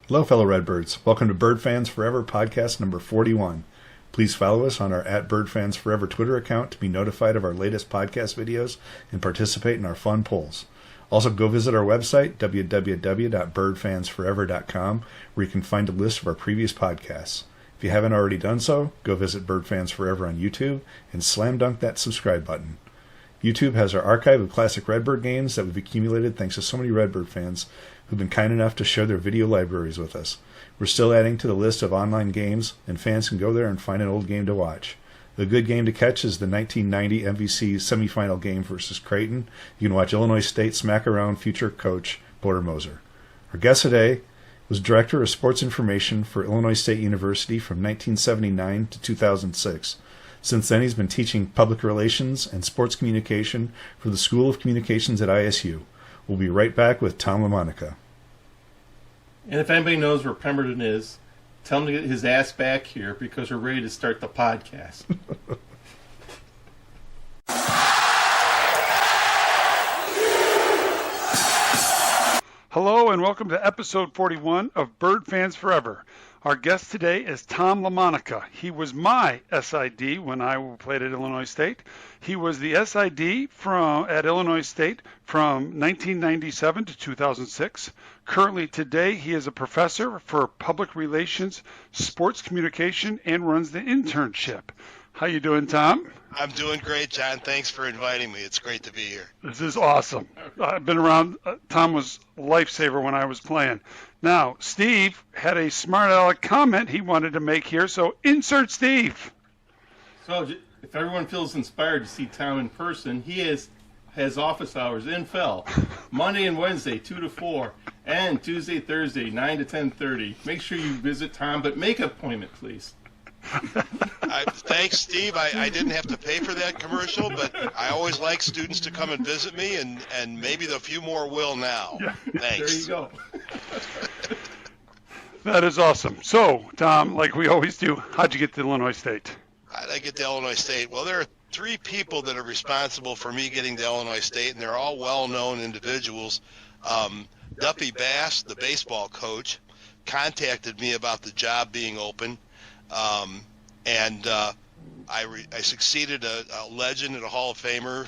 Hello, fellow Redbirds. Welcome to Bird Fans Forever podcast number 41. Please follow us on our @BirdFansForever Twitter account to be notified of our latest podcast videos and participate in our fun polls. Also, go visit our website, www.birdfansforever.com, where you can find a list of our previous podcasts. If you haven't already done so, go visit Bird Fans Forever on YouTube and slam dunk that subscribe button. YouTube has our archive of classic Redbird games that we've accumulated thanks to so many Redbird fans who've been kind enough to share their video libraries with us. We're still adding to the list of online games, and fans can go there and find an old game to watch. The good game to catch is the 1990 MVC semifinal game versus Creighton. You can watch Illinois State smack around future coach Porter Moser. Our guest today was Director of Sports Information for Illinois State University from 1979 to 2006. Since then, he's been teaching public relations and sports communication for the School of Communications at ISU. We'll be right back with Tom Lamonica. And if anybody knows where Pemberton is, tell him to get his ass back here because we're ready to start the podcast. Hello and welcome to episode 41 of Bird Fans Forever. Our guest today is Tom Lomanica. He was my SID when I played at Illinois State. He was the SID at Illinois State from 1997 to 2006. Currently today, he is a professor for public relations, sports communication, and runs the internship. How you doing, Tom? I'm doing great, John. Thanks for inviting me. It's great to be here. This is awesome. I've been around. Tom was a lifesaver when I was playing. Now, Steve had a smart aleck comment he wanted to make here, so insert Steve. So if everyone feels inspired to see Tom in person, he has office hours in Fell, Monday and Wednesday, 2 to 4, and Tuesday, Thursday, 9 to 10:30. Make sure you visit Tom, but make an appointment, please. Thanks, Steve. I didn't have to pay for that commercial, but I always like students to come and visit me, and maybe a few more will now. Yeah. Thanks. There you go. That is awesome. So, Tom, like we always do, how'd you get to Illinois State? How'd I get to Illinois State? Well, there are three people that are responsible for me getting to Illinois State, and they're all well-known individuals. Duffy Bass, the baseball coach, contacted me about the job being open. I succeeded a legend and a Hall of Famer,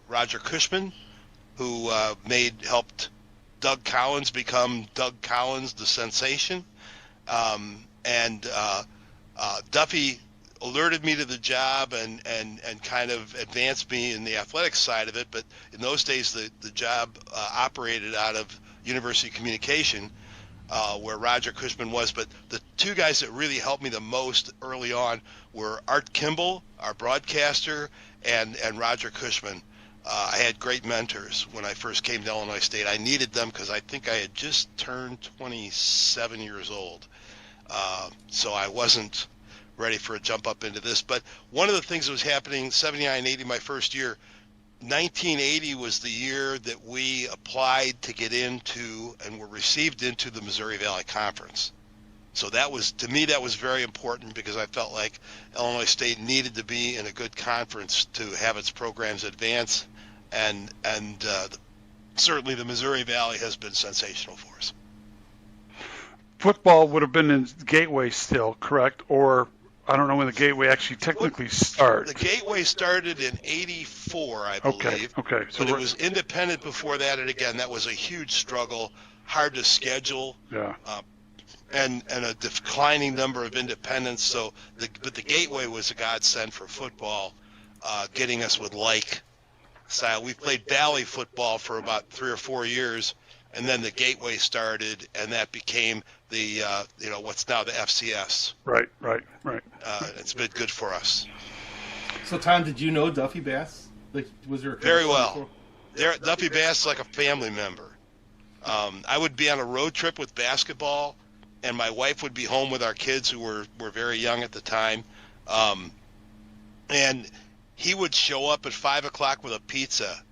Roger Cushman, who helped Doug Collins become Doug Collins, the sensation. Duffy alerted me to the job and kind of advanced me in the athletics side of it. But in those days, the job operated out of University Communication, where Roger Cushman was. But the two guys that really helped me the most early on were Art Kimball, our broadcaster, and Roger Cushman. I had great mentors when I first came to Illinois State. I needed them because I think I had just turned 27 years old. So I wasn't ready for a jump up into this. But one of the things that was happening, 79, 80, my first year, 1980 was the year that we applied to get into and were received into the Missouri Valley Conference. So to me, that was very important because I felt like Illinois State needed to be in a good conference to have its programs advance, and certainly the Missouri Valley has been sensational for us. Football would have been in Gateway still, correct? Or I don't know when the Gateway actually technically started. The Gateway started in 84, I believe. Okay. So it was independent before that, and again, that was a huge struggle, hard to schedule. Yeah. And a declining number of independents. But the Gateway was a godsend for football, getting us with like style. We played Valley football for about 3 or 4 years, and then the Gateway started, and that became the what's now the FCS. Right. It's been good for us. So, Tom, did you know Duffy Bass? Like, was there a very well? Duffy Bass is like a family member. I would be on a road trip with basketball, and my wife would be home with our kids who were very young at the time. And he would show up at 5 o'clock with a pizza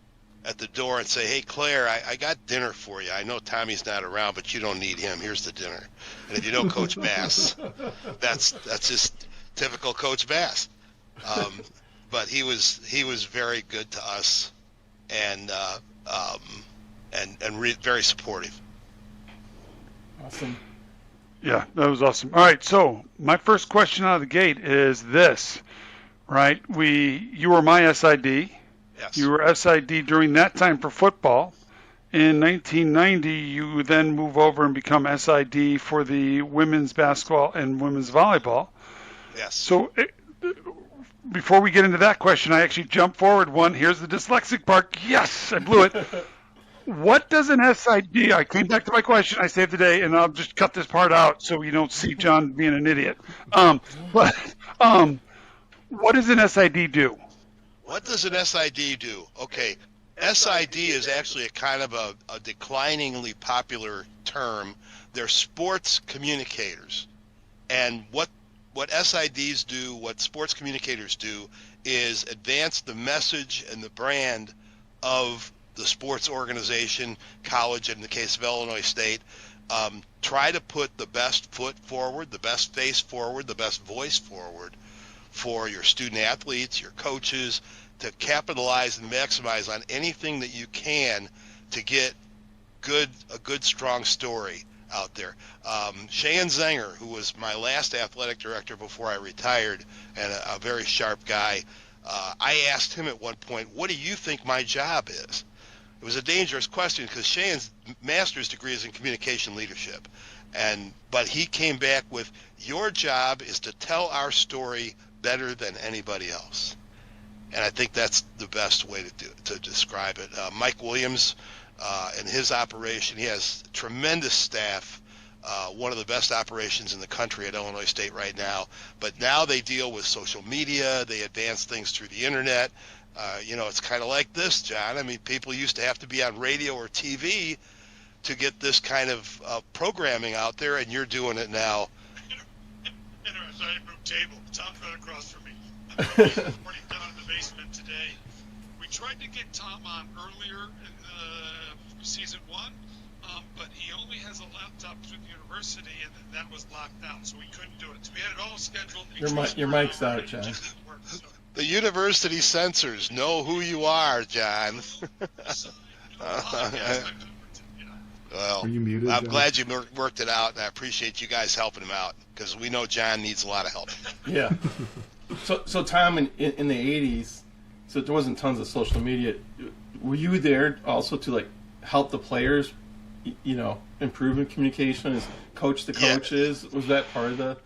at the door and say, "Hey, Claire, I got dinner for you. I know Tommy's not around, but you don't need him. Here's the dinner." And if you know Coach Bass, that's just typical Coach Bass. But he was very good to us, and very supportive. Awesome. Yeah, that was awesome. All right, so my first question out of the gate is this, right? You were my SID. Yes. You were SID during that time for football. In 1990, you then move over and become SID for the women's basketball and women's volleyball. Yes. So before we get into that question, I actually jumped forward one. Here's the dyslexic part. Yes, I blew it. What does an SID? I came back to my question. I saved the day, and I'll just cut this part out so you don't see John being an idiot. What does an SID do? What does an SID do? Okay, SID is actually a kind of a decliningly popular term. They're sports communicators, and what SIDs do, what sports communicators do, is advance the message and the brand of the sports organization, college, in the case of Illinois State. Try to put the best foot forward, the best face forward, the best voice forward for your student athletes, your coaches, to capitalize and maximize on anything that you can to get a good strong story out there. Shan Zenger, who was my last athletic director before I retired, and a very sharp guy, I asked him at one point, what do you think my job is? It was a dangerous question because Shan's master's degree is in communication leadership. But he came back with, your job is to tell our story better than anybody else. And I think that's the best way to describe it. Mike Williams and his operation, he has tremendous staff, one of the best operations in the country at Illinois State right now. But now they deal with social media. They advance things through the internet. It's kind of like this, John. I mean, people used to have to be on radio or TV to get this kind of programming out there, and you're doing it now. Sorry, I moved table. Tom's right across from me. I'm recording down in the basement today. We tried to get Tom on earlier in season 1, but he only has a laptop through the university, and that was locked down, so we couldn't do it. So we had it all scheduled. Your mic's out, John. The university censors know who you are, John. Well, Are you muted, I'm John? glad you worked it out, and I appreciate you guys helping him out because we know John needs a lot of help. Yeah. So Tom, in the 80s, so there wasn't tons of social media. Were you there also to help the players, improve in communication as coach to coaches? Yeah. Was that part of the?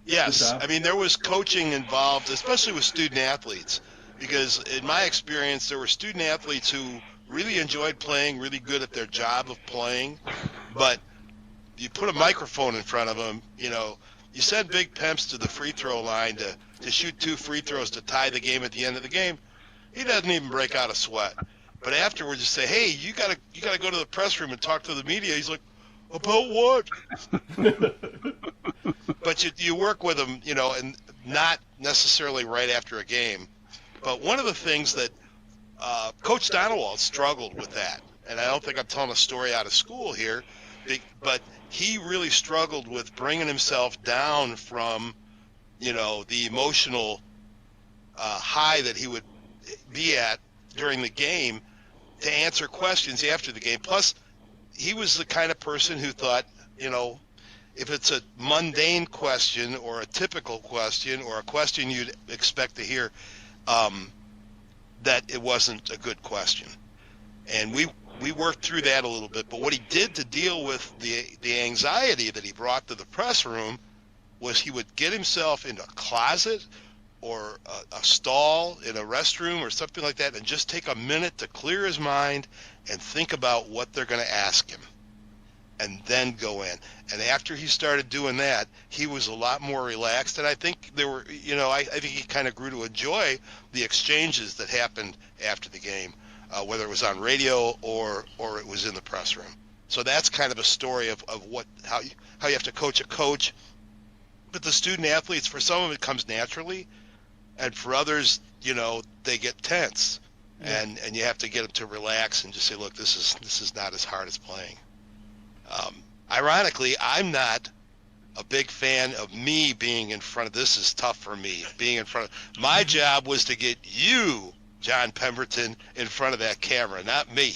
Yes, I mean there was coaching involved, especially with student athletes, because in my experience there were student athletes who really enjoyed playing, really good at their job of playing, but you put a microphone in front of them, you send Big Pemps to the free throw line to shoot 2 free throws to tie the game at the end of the game. He doesn't even break out a sweat. But afterwards you say, hey, you gotta go to the press room and talk to the media. He's like, about what? But you work with them, and not necessarily right after a game. But one of the things that Coach Donowald struggled with that, and I don't think I'm telling a story out of school here, but he really struggled with bringing himself down from, the emotional high that he would be at during the game to answer questions after the game. Plus, he was the kind of person who thought, if it's a mundane question or a typical question or a question you'd expect to hear, that it wasn't a good question. And we worked through that a little bit. But what he did to deal with the anxiety that he brought to the press room was he would get himself into a closet or a stall in a restroom or something like that and just take a minute to clear his mind and think about what they're going to ask him, and then go in. And after he started doing that, he was a lot more relaxed. And I think there were, I think he kind of grew to enjoy the exchanges that happened after the game, whether it was on radio or it was in the press room. So that's kind of a story of how you have to coach a coach. But the student athletes, for some of it comes naturally, and for others, they get tense. Yeah. And you have to get them to relax and just say, look, this is not as hard as playing. Ironically, I'm not a big fan of me being in front of, this is tough for me, being in front of, my job was to get you, Jon Pemberton, in front of that camera, not me.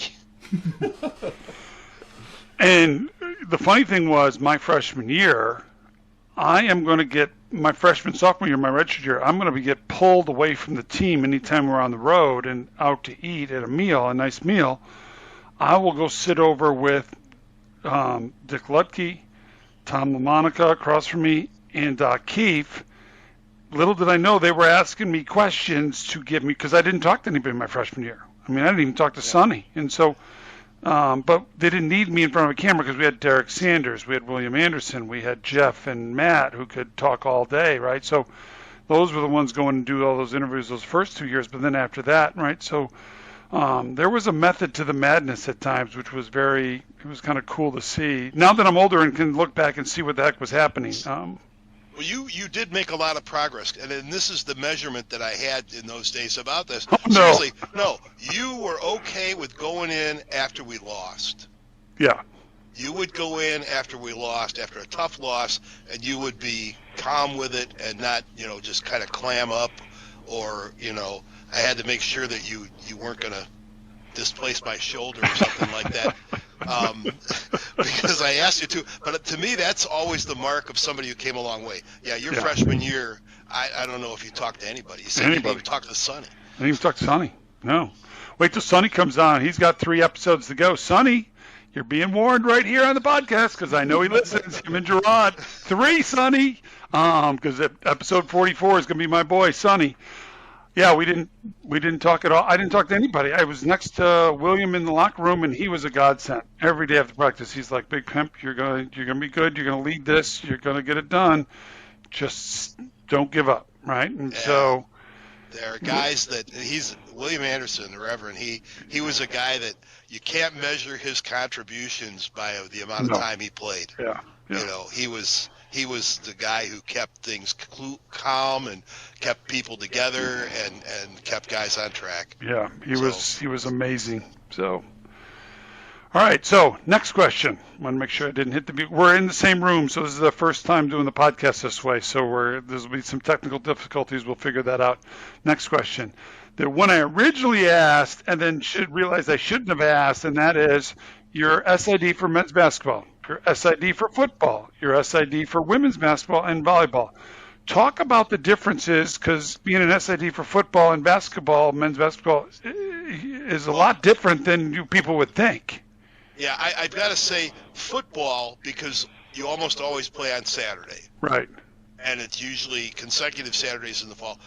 And the funny thing was, my freshman year, I am going to get my sophomore year, my redshirt year, I'm going to get pulled away from the team anytime we're on the road and out to eat at a nice meal. I will go sit over with Dick Lutke, Tom Lomanica across from me, and Doc Keefe. Little did I know they were asking me questions to give me, because I didn't talk to anybody my freshman year. I mean, I didn't even talk to Sonny. And so, but they didn't need me in front of a camera because we had Derek Sanders, we had William Anderson, we had Jeff and Matt who could talk all day, right? So those were the ones going and do all those interviews those first 2 years, but then after that, right? So there was a method to the madness at times, which was it was kind of cool to see. Now that I'm older and can look back and see what the heck was happening. Well, you did make a lot of progress, and this is the measurement that I had in those days about this. Oh, no. Seriously, no, you were okay with going in after we lost. Yeah. You would go in after we lost, after a tough loss, and you would be calm with it and not, just kind of clam up, or, I had to make sure that you weren't going to displace my shoulder or something like that. Because I asked you to, but to me, that's always the mark of somebody who came a long way. Yeah, your freshman year, I don't know if you talked to anybody. You said you didn't even talk to Sonny. I didn't even talk to Sonny. No. Wait till Sonny comes on. He's got 3 episodes to go. Sonny, you're being warned right here on the podcast because I know he listens. Him and Gerard. 3, Sonny. Because episode 44 is going to be my boy, Sonny. Yeah, we didn't talk at all. I didn't talk to anybody. I was next to William in the locker room, and he was a godsend. Every day after practice, he's like, "Big Pimp, you're gonna be good. You're gonna lead this. You're gonna get it done. Just don't give up, right?" And so there are guys that William Anderson, the Reverend. He was a guy that you can't measure his contributions by the amount of time he played. Yeah. He was the guy who kept things calm and kept people together and kept guys on track. Yeah, he was amazing. So, all right. So next question. I want to make sure I didn't hit the mute. We're in the same room, so this is the first time doing the podcast this way. So there's will be some technical difficulties. We'll figure that out. Next question. The one I originally asked and then realized I shouldn't have asked, and that is your SID for men's basketball, your SID for football, your SID for women's basketball and volleyball. Talk about the differences, because being an SID for football and basketball, men's basketball, is a lot different than you people would think. Yeah, I've got to say football, because you almost always play on Saturday. Right. And it's usually consecutive Saturdays in the fall.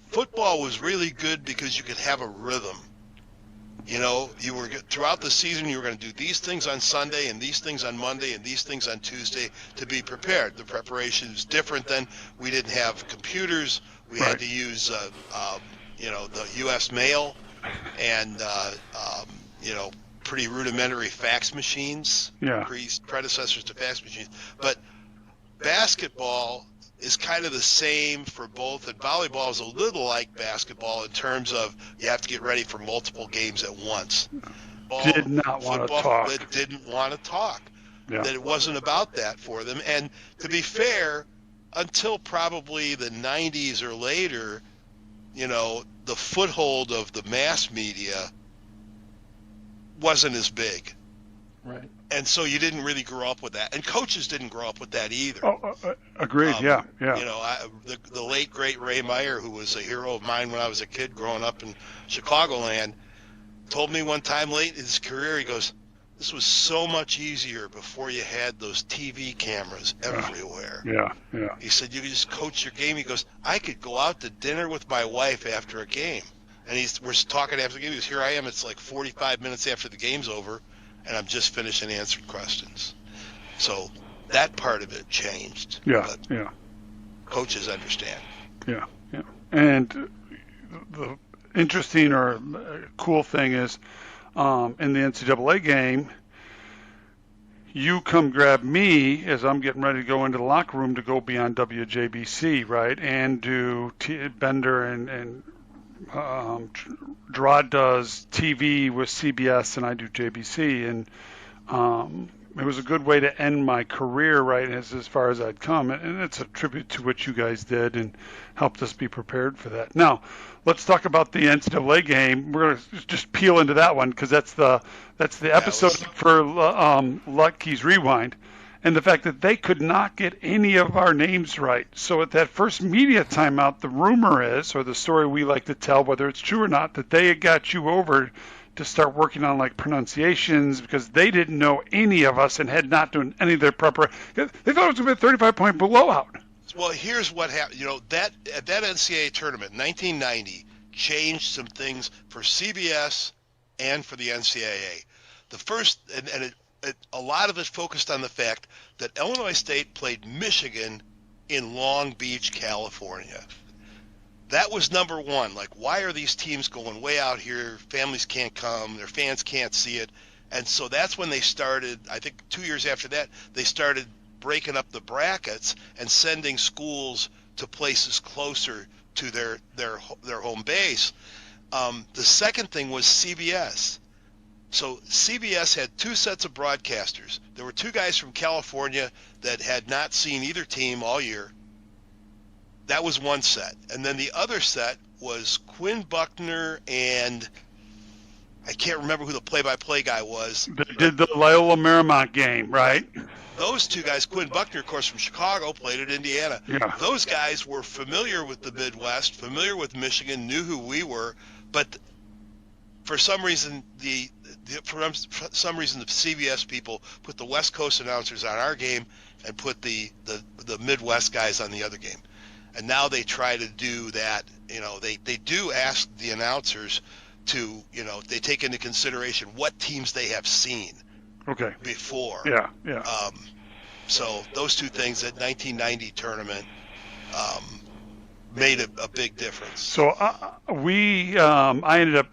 Football was really good because you could have a rhythm. You were throughout the season, you were going to do these things on Sunday and these things on Monday and these things on Tuesday to be prepared. The preparation is different than we didn't have computers. We had to use, the U.S. mail and, pretty rudimentary fax machines, predecessors to fax machines. But basketball is kind of the same for both, and volleyball is a little like basketball in terms of you have to get ready for multiple games at once. Did not want to talk. That didn't want to talk. Yeah. That it wasn't about that for them. And to be fair, until probably the 90s or later, the foothold of the mass media wasn't as big. Right. And so you didn't really grow up with that. And coaches didn't grow up with that either. Agreed, yeah. The late, great Ray Meyer, who was a hero of mine when I was a kid growing up in Chicagoland, told me one time late in his career, he goes, this was so much easier before you had those TV cameras everywhere. Yeah. He said, you could just coach your game. He goes, I could go out to dinner with my wife after a game. And we're talking after the game. He goes, here I am. It's like 45 minutes after the game's over, and I'm just finishing answering questions. So that part of it changed. But coaches understand. Yeah. And the interesting or cool thing is, in the NCAA game, you come grab me as I'm getting ready to go into the locker room to go be on WJBC, right? And do Bender and Gerard does TV with CBS, and I do JBC. And was a good way to end my career, right, as far as I'd come, and it's a tribute to what you guys did and helped us be prepared for that. Now, let's talk about the NCAA game. We're going to just peel into that one because that's the episode for Lucky's Rewind, and the fact that they could not get any of our names right. So at that first media timeout, the rumor is, or the story we like to tell, whether it's true or not, that they had got you over to start working on like pronunciations because they didn't know any of us and had not done any of their preparation. They thought it was going to be a 35-point blowout. Well, here's what happened. That at that NCAA tournament, 1990, changed some things for CBS and for the NCAA. The first, a lot of it focused on the fact that Illinois State played Michigan in Long Beach, California. That was number one. Like, why are these teams going way out here? Families can't come. Their fans can't see it. And so that's when they started, I think 2 years after that, they started breaking up the brackets and sending schools to places closer to their home base. The second thing was CBS. So CBS had two sets of broadcasters. There were two guys from California that had not seen either team all year. That was one set. And then the other set was Quinn Buckner and I can't remember who the play-by-play guy was. They did the Loyola Marymount game, right? Those two guys, Quinn Buckner, of course, from Chicago, played at Indiana. Yeah. Those guys were familiar with the Midwest, familiar with Michigan, knew who we were, but for some reason the CBS people put the West Coast announcers on our game and put the Midwest guys on the other game. And now they try to do that. They do ask the announcers to, they take into consideration what teams they have seen before. Yeah. So those two things at 1990 tournament made a big difference. So I ended up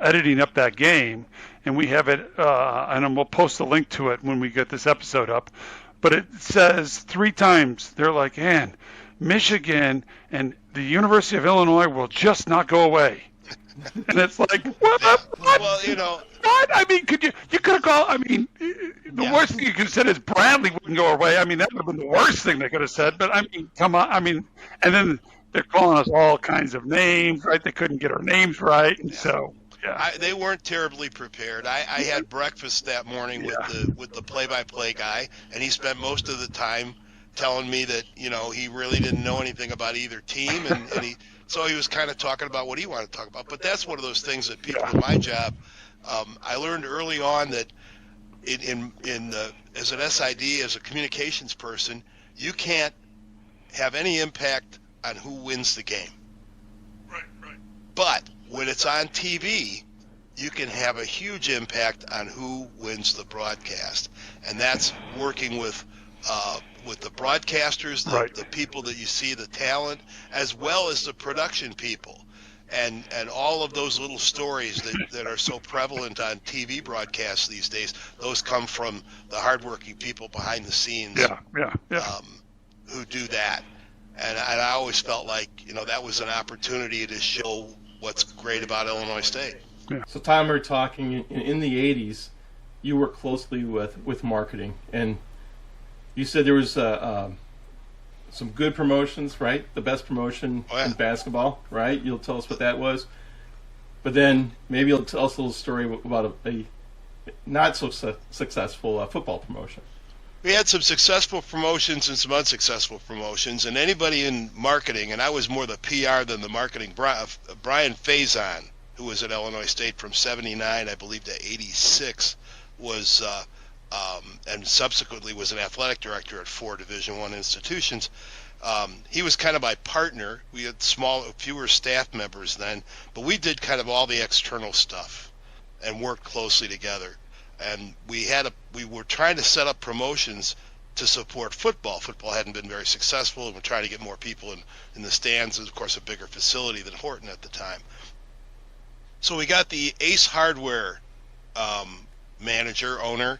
editing up that game, and we have it, and we'll post a link to it when we get this episode up. But it says 3 times, they're like, man, Michigan and the University of Illinois will just not go away. And it's like, what? Well, what? I mean, you could have called, the worst thing you could have said is Bradley wouldn't go away. I mean, that would have been the worst thing they could have said. But, come on. And then they're calling us all kinds of names, right? They couldn't get our names right. And so, yeah. They weren't terribly prepared. I had breakfast that morning with the play-by-play guy, and he spent most of the time telling me that, he really didn't know anything about either team, so he was kind of talking about what he wanted to talk about. But that's one of those things that people in my job, I learned early on that as an SID, as a communications person, you can't have any impact on who wins the game. Right. But when it's on TV, you can have a huge impact on who wins the broadcast, and that's working with the broadcasters, the people that you see, the talent, as well as the production people, and all of those little stories that are so prevalent on TV broadcasts these days. Those come from the hardworking people behind the scenes, who do that. And I always felt like that was an opportunity to show what's great about Illinois State. Yeah. So Tom, we're talking in the 80s. You worked closely with marketing, and you said there was some good promotions, right? The best promotion in basketball, right? You'll tell us what that was. But then maybe you'll tell us a little story about a not so successful football promotion. We had some successful promotions and some unsuccessful promotions, and anybody in marketing, and I was more the PR than the marketing, Brian Faison, who was at Illinois State from 79, I believe, to 86, was and subsequently was an athletic director at 4 Division I institutions. He was kind of my partner. We had fewer staff members then, but we did kind of all the external stuff and worked closely together. And we were trying to set up promotions to support football. Football hadn't been very successful, and we're trying to get more people in the stands. And of course, a bigger facility than Horton at the time. So we got the Ace Hardware owner,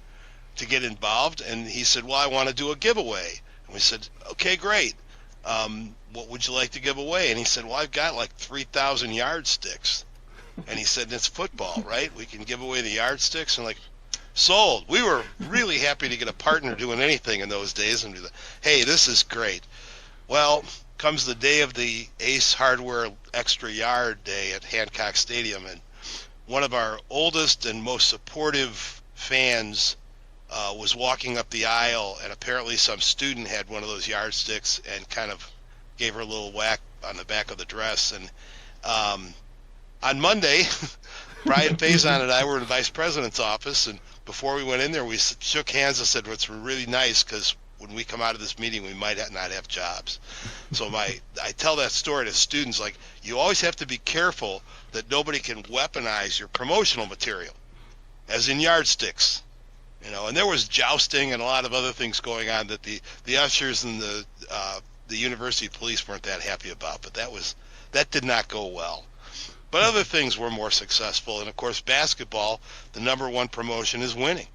to get involved, and he said, well, I want to do a giveaway. And we said, okay, great. What would you like to give away? And he said, well, I've got like 3,000 yardsticks. And he said, it's football, right? We can give away the yardsticks. And like, Sold. We were really happy to get a partner doing anything in those days, and be like, hey, this is great. Well, comes the day of the Ace Hardware Extra Yard Day at Hancock Stadium, and one of our oldest and most supportive fans was walking up the aisle, and apparently some student had one of those yardsticks and kind of gave her a little whack on the back of the dress. And on Monday, Brian Faison and I were in the vice president's office, and before we went in there, we shook hands and said, "It's really nice because when we come out of this meeting, we might not have jobs." So I tell that story to students, like, you always have to be careful that nobody can weaponize your promotional material, as in yardsticks. And there was jousting and a lot of other things going on that the ushers and the university police weren't that happy about, but that did not go well. But other things were more successful, and of course basketball, the number one promotion is winning.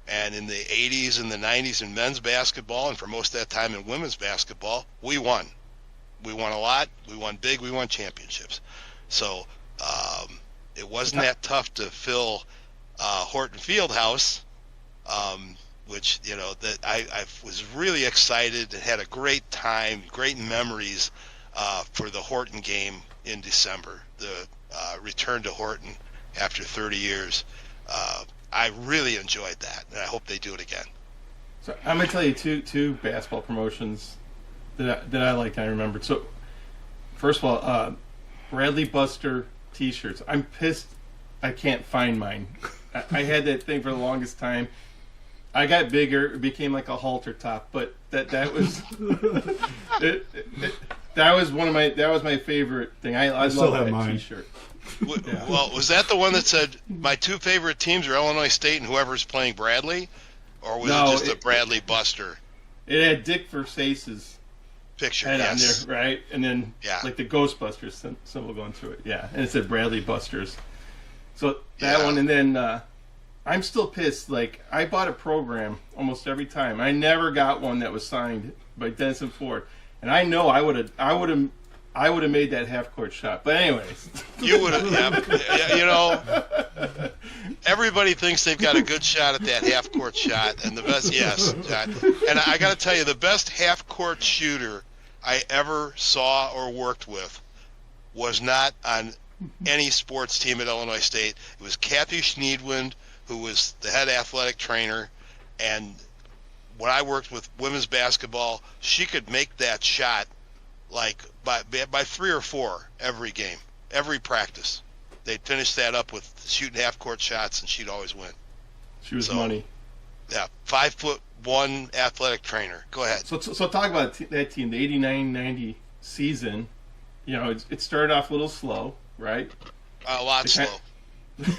And in the 80s and the 90s in men's basketball, and for most of that time in women's basketball, we won. We won a lot. We won big. We won championships. So it wasn't that tough to fill Horton Fieldhouse, which, that I was really excited and had a great time, great memories for the Horton game in December, the return to Horton after 30 years. I really enjoyed that, and I hope they do it again. So I'm going to tell you two basketball promotions that I liked and I remembered. So, first of all, Bradley Buster T-shirts. I'm pissed I can't find mine. I had that thing for the longest time. I got bigger, it became like a halter top, but that was that was my favorite thing. I still love have that mine. T-shirt. Yeah. Well, was that the one that said my two favorite teams are Illinois State and whoever's playing Bradley, or was it just a Bradley Buster? It had Dick Versace's Picture, head yes. on there, right? And then like the Ghostbusters symbol going through it, yeah. And it said Bradley Busters. So that one, and then I'm still pissed. Like, I bought a program almost every time. I never got one that was signed by Denison Ford, and I know I would have made that half court shot. But anyways, you would have. Everybody thinks they've got a good shot at that half court shot, and the best, yes. And I got to tell you, the best half court shooter I ever saw or worked with was not on any sports team at Illinois State. It was Kathy Schneidwind, who was the head athletic trainer, and when I worked with women's basketball, she could make that shot like by 3 or 4 every game, every practice. They'd finish that up with shooting half-court shots, and she'd always win. She was money. Yeah, 5'1" athletic trainer. Go ahead. So talk about that team, the 89-90 season. It started off a little slow, right? A lot slow.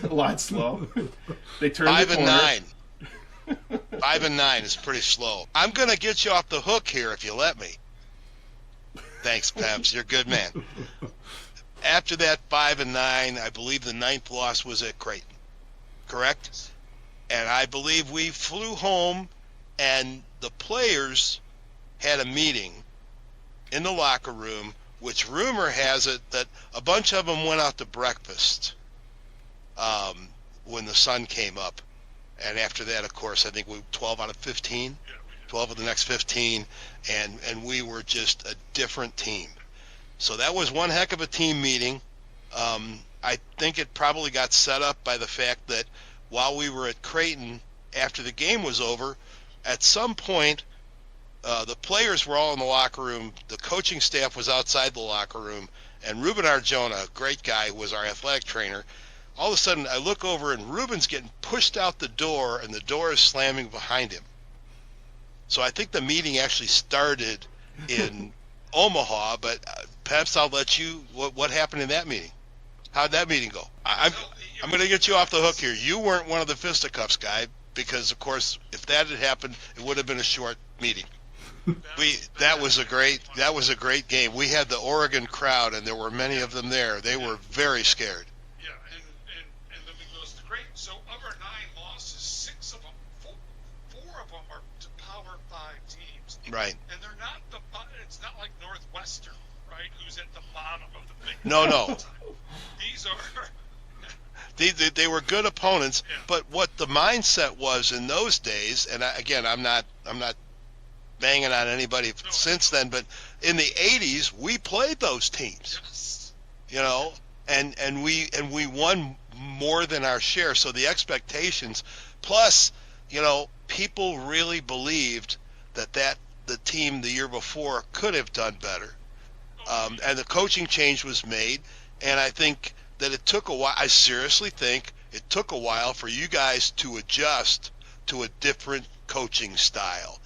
A lot slow. They turned 5 the and corner. 9. 5 and 9 is pretty slow. I'm going to get you off the hook here if you let me. Thanks, Peps. You're a good man. After that 5 and 9, I believe the 9th loss was at Creighton. Correct? And I believe we flew home, and the players had a meeting in the locker room, which rumor has it that a bunch of them went out to breakfast when the sun came up. And after that, of course, I think we 12 out of 15, 12 of the next 15, and we were just a different team. So that was one heck of a team meeting. I think it probably got set up by the fact that while we were at Creighton, after the game was over, at some point, the players were all in the locker room, the coaching staff was outside the locker room, and Ruben Arjona, a great guy who was our athletic trainer, all of a sudden I look over and Ruben's getting pushed out the door, and the door is slamming behind him. So I think the meeting actually started in Omaha, but perhaps I'll let you, what happened in that meeting? How'd that meeting go? I'm going to get you off the hook here. You weren't one of the fisticuffs guy, because of course if that had happened, it would have been a short meeting. That was a great game. We had the Oregon crowd, and there were many of them there. They were very scared. Yeah, and then we goes to Creighton. So of our 9 losses, 6 of them, 4 of them are to Power 5 teams. Right. And they're not it's not like Northwestern, right? Who's at the bottom of the big. No. These are. They were good opponents, but what the mindset was in those days, and I'm not banging on anybody since then, but in the 80s we played those teams, and we won more than our share. So the expectations, plus, people really believed that the team the year before could have done better, and the coaching change was made, and I think that it took a while. I seriously think it took a while for you guys to adjust to a different coaching style.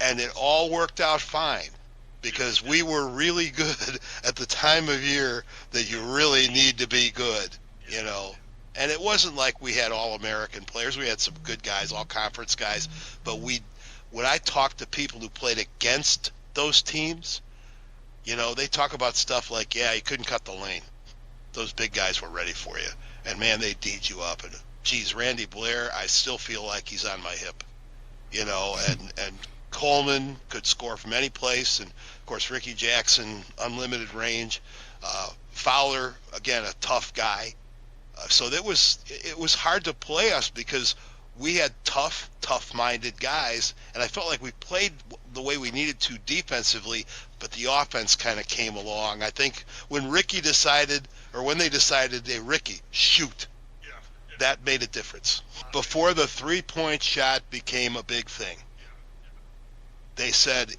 And it all worked out fine because we were really good at the time of year that you really need to be good, And it wasn't like we had all-American players. We had some good guys, all-conference guys. But when I talk to people who played against those teams, they talk about stuff like, you couldn't cut the lane. Those big guys were ready for you. And, man, they D'd you up. And, geez, Randy Blair, I still feel like he's on my hip. And Coleman could score from any place. And, of course, Ricky Jackson, unlimited range. Fowler, again, a tough guy. So it was hard to play us because we had tough-minded guys. And I felt like we played the way we needed to defensively, but the offense kind of came along. I think when they decided, hey, Ricky, shoot, that made a difference. Before the three-point shot became a big thing, they said,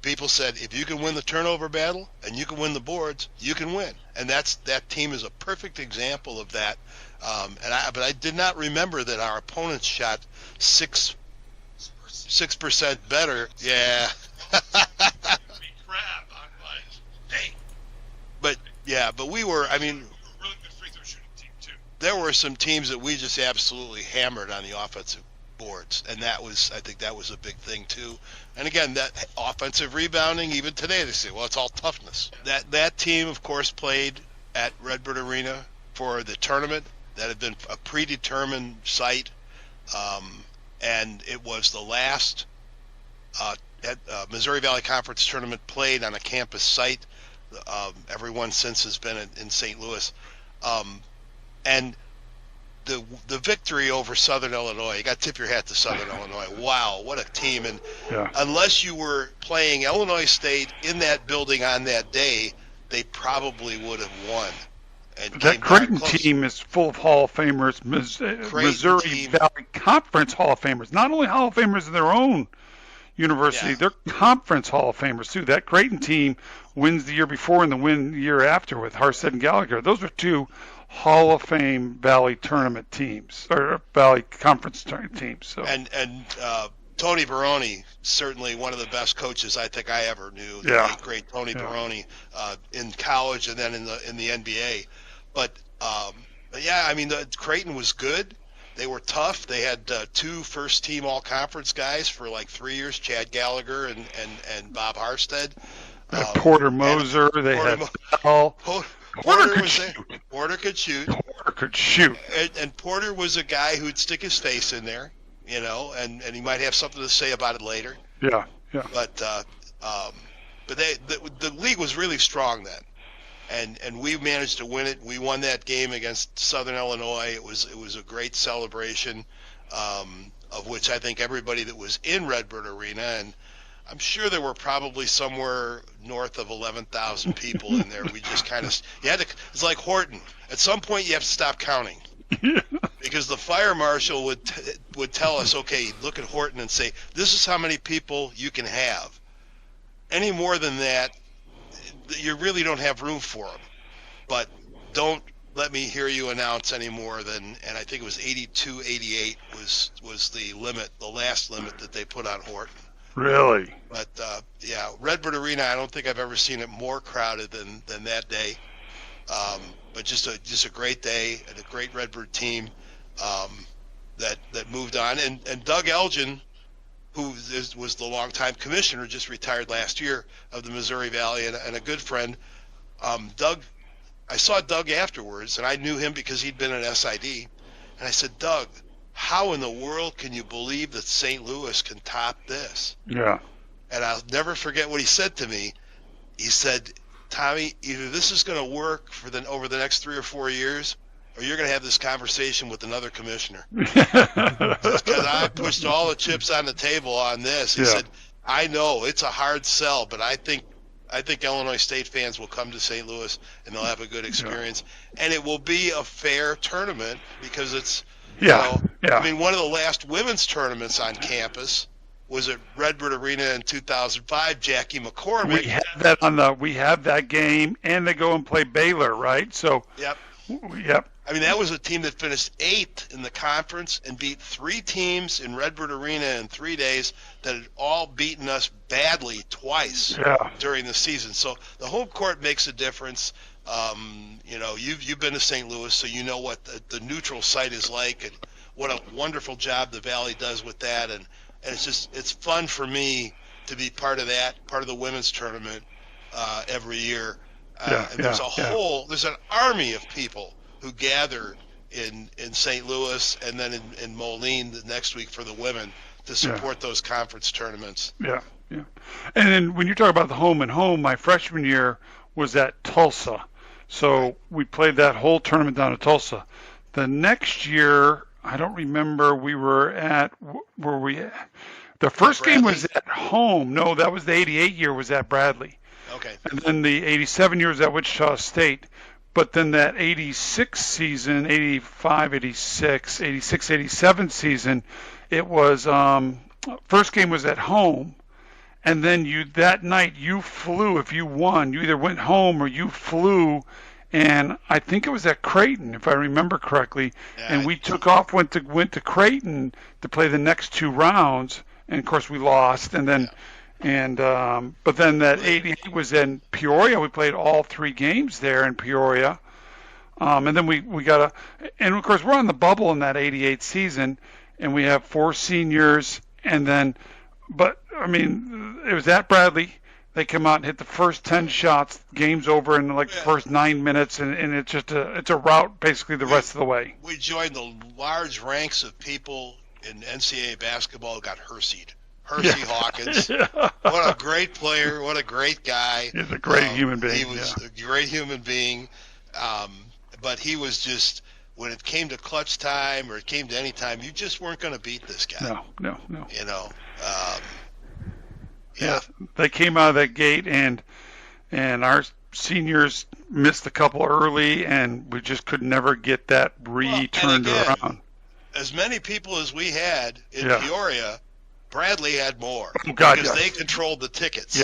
people said, if you can win the turnover battle and you can win the boards, you can win. And that team is a perfect example of that. But I did not remember that our opponents shot 6% better. Yeah. But we were, we were a really good free throw shooting team too. There were some teams that we just absolutely hammered on the offensive boards, and I think that was a big thing too. And again, that offensive rebounding, even today they say, well, it's all toughness. That team, of course, played at Redbird Arena for the tournament. That had been a predetermined site, and it was the last Missouri Valley Conference tournament played on a campus site. Everyone since has been in St. Louis, and the victory over Southern Illinois, you got to tip your hat to Southern Illinois. Wow, what a team. And unless you were playing Illinois State in that building on that day, they probably would have won. And that Creighton team is full of Hall of Famers, Missouri Valley Conference Hall of Famers. Not only Hall of Famers in their own university, they're conference Hall of Famers too. That Creighton team wins the year before and the win the year after with Harstead and Gallagher. Those are two Hall of Fame Valley tournament teams, or Valley Conference teams. So. And Tony Baroni, certainly one of the best coaches I think I ever knew. The late, great Tony Baroni in college and then in the NBA. But Creighton was good. They were tough. They had two first-team all-conference guys for like 3 years, Chad Gallagher and Bob Harstead. Porter Moser. They had Bell. Porter could shoot. Porter could shoot. And Porter was a guy who'd stick his face in there, and he might have something to say about it later. Yeah. But the league was really strong then. And we managed to win it. We won that game against Southern Illinois. It was a great celebration, of which I think everybody that was in Redbird Arena, and I'm sure there were probably somewhere north of 11,000 people in there. We just kind of it's like Horton. At some point, you have to stop counting because the fire marshal would tell us, okay, look at Horton and say, this is how many people you can have. Any more than that, you really don't have room for them. But don't let me hear you announce any more than, and I think it was 82, 88 was the limit, the last limit that they put on Horton. Really? But Redbird Arena, I don't think I've ever seen it more crowded than that day. But just a great day and a great Redbird team that moved on. And Doug Elgin, who was the longtime commissioner, just retired last year of the Missouri Valley, and a good friend. Doug, I saw Doug afterwards, and I knew him because he'd been at SID. And I said, Doug, how in the world can you believe that St. Louis can top this? Yeah. And I'll never forget what he said to me. He said, Tommy, either this is going to work over the next 3 or 4 years, or you're going to have this conversation with another commissioner. Because I pushed all the chips on the table on this. He said, I know it's a hard sell, but I think Illinois State fans will come to St. Louis and they'll have a good experience. And it will be a fair tournament because it's, I mean, one of the last women's tournaments on campus was at Redbird Arena in 2005. Jackie McCormick. We have that game, and they go and play Baylor, right? So. Yep. Yep. I mean, that was a team that finished 8th in the conference and beat 3 teams in Redbird Arena in 3 days that had all beaten us badly twice during the season. So the home court makes a difference. You know, you've been to St. Louis, so you know what the neutral site is like and what a wonderful job the Valley does with that. And it's fun for me to be part of that, part of the women's tournament every year. There's an army of people who gather in St. Louis and then in Moline the next week for the women to support those conference tournaments. Yeah. And then when you talk about the home and home, my freshman year was at Tulsa. So we played that whole tournament down at Tulsa. The next year, I don't remember, we were at, the first game was at home. No, that was the 88 year was at Bradley. Okay. And then the 87 year was at Wichita State. But then that 86 season, 85, 86, 86, 87 season, it was, first game was at home. And then that night you flew, if you won, you either went home or you flew. And I think it was at Creighton, if I remember correctly. Yeah, and we took off, went to Creighton to play the next 2 rounds. And of course we lost. And then, but then that 88 was in Peoria. We played all 3 games there in Peoria. And then we got and of course we're on the bubble in that 88 season, and we have 4 seniors. And then, but I mean, it was at Bradley. They come out and hit the first 10 shots. Game's over in the first 9 minutes, and it's just it's a rout basically the rest of the way. We joined the large ranks of people in NCAA basketball who got Hersey'd. Hersey Hawkins. What a great player. What a great guy. He's a great human being. He was a great human being. But he was just, when it came to clutch time or it came to any time, you just weren't going to beat this guy. No. You know. They came out of that gate, and our seniors missed a couple early, and we just could never get that turned around. As many people as we had in Peoria, Bradley had more because they controlled the tickets.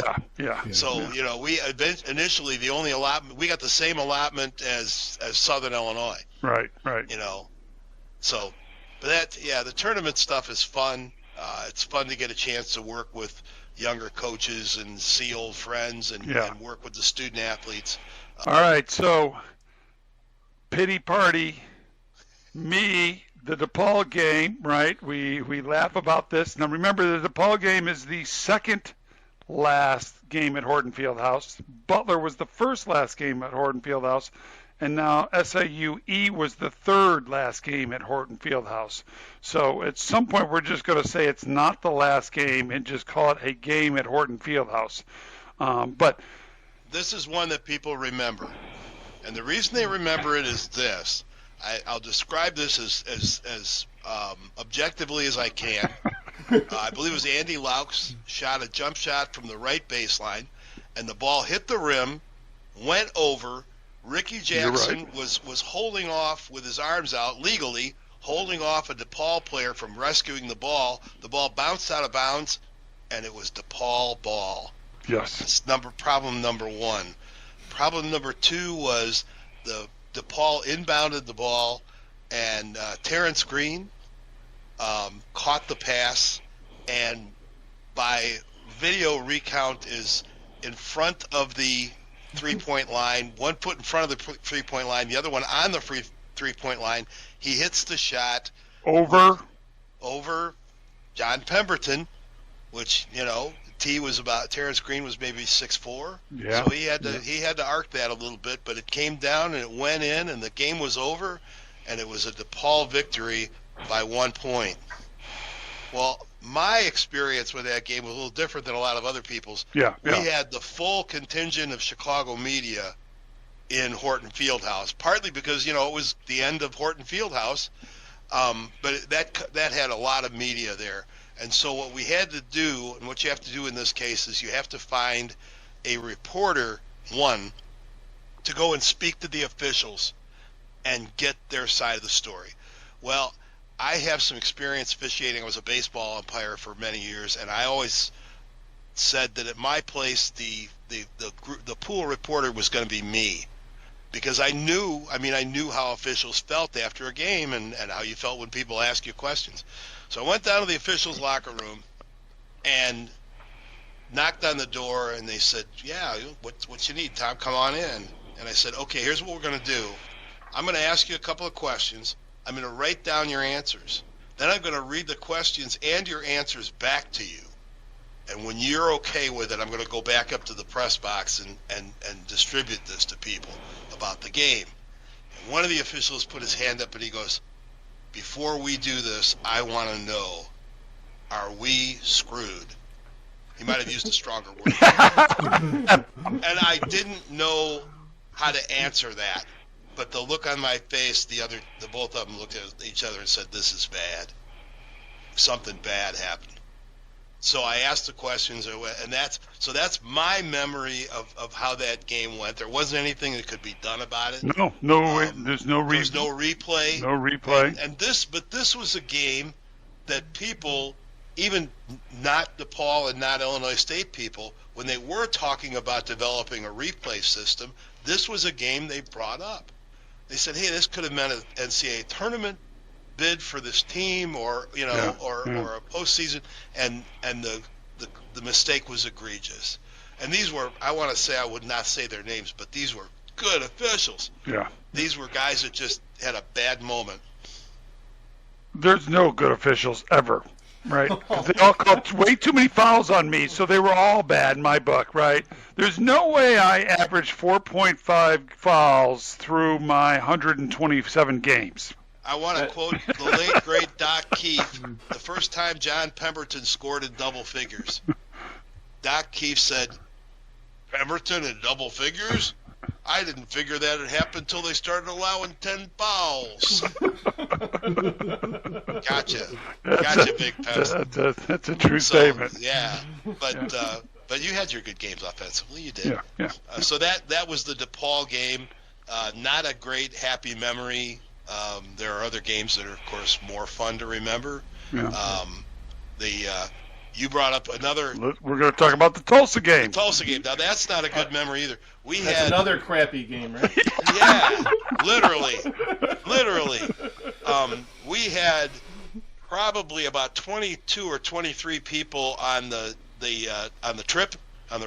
So you know, we initially the only allotment, we got the same allotment as Southern Illinois. Right. You know, so but the tournament stuff is fun. It's fun to get a chance to work with younger coaches and see old friends and work with the student athletes. All right, so pity party, me. The DePaul game, right? We laugh about this. Now remember, the DePaul game is the second last game at Horton Fieldhouse. Butler was the first last game at Horton Fieldhouse, and now SIU-E was the third last game at Horton Fieldhouse. So at some point we're just going to say it's not the last game and just call it a game at Horton Fieldhouse. But this is one that people remember, and the reason they remember it is this. I'll describe this as objectively as I can. I believe it was Andy Laux shot a jump shot from the right baseline, and the ball hit the rim, went over. Ricky Jackson was holding off with his arms out, legally holding off a DePaul player from rescuing the ball. The ball bounced out of bounds, and it was DePaul ball. Yes. That's problem number 1. Problem number 2 was the DePaul inbounded the ball, and Terrence Green caught the pass, and by video recount is in front of the three-point line, 1 foot in front of the three-point line, the other one on the three-point line. He hits the shot over Jon Pemberton, which, you know, Terrence Green was maybe 6'4", so he had to arc that a little bit, but it came down and it went in, and the game was over, and it was a DePaul victory by 1 point. Well, my experience with that game was a little different than a lot of other people's. We had the full contingent of Chicago media in Horton Fieldhouse, partly because, it was the end of Horton Fieldhouse, but that had a lot of media there. And so what we had to do, and what you have to do in this case, is you have to find a reporter, to go and speak to the officials and get their side of the story. Well, I have some experience officiating. I was a baseball umpire for many years, and I always said that at my place, the pool reporter was going to be me, because I knew how officials felt after a game and how you felt when people ask you questions. So I went down to the officials' locker room and knocked on the door, and they said, "Yeah, what you need, Tom? Come on in." And I said, "Okay, here's what we're going to do. I'm going to ask you a couple of questions. I'm going to write down your answers. Then I'm going to read the questions and your answers back to you. And when you're okay with it, I'm going to go back up to the press box and distribute this to people about the game." And one of the officials put his hand up and he goes, "Before we do this, I want to know, are we screwed?" He might have used a stronger word. And I didn't know how to answer that. But the look on my face, the both of them looked at each other and said, "This is bad. Something bad happened." So I asked the questions, and that's my memory of how that game went. There wasn't anything that could be done about it. No, there's no replay. There's no replay. No replay. And this was a game that people, even not DePaul and not Illinois State people, when they were talking about developing a replay system, this was a game they brought up. They said, "Hey, this could have meant an NCAA tournament bid for this team, or a postseason," and the mistake was egregious. And these were, I want to say, I would not say their names, but these were good officials. Yeah. These were guys that just had a bad moment. There's no good officials ever, right? 'Cause they all called way too many fouls on me, so they were all bad in my book, right? There's no way I averaged 4.5 fouls through my 127 games. I want to quote the late, great Doc Keefe, the first time Jon Pemberton scored in double figures. Doc Keefe said, "Pemberton in double figures? I didn't figure that had happened until they started allowing 10 fouls." Gotcha, Big Pem. That's a true statement. Yeah, but you had your good games offensively. You did. Yeah. So that was the DePaul game. Not a great, happy memory. There are other games that are, of course, more fun to remember. Yeah. You brought up another. We're going to talk about the Tulsa game. The Tulsa game. Now that's not a good memory either. That's another crappy game, right? Yeah, literally. We had probably about 22 or 23 people on the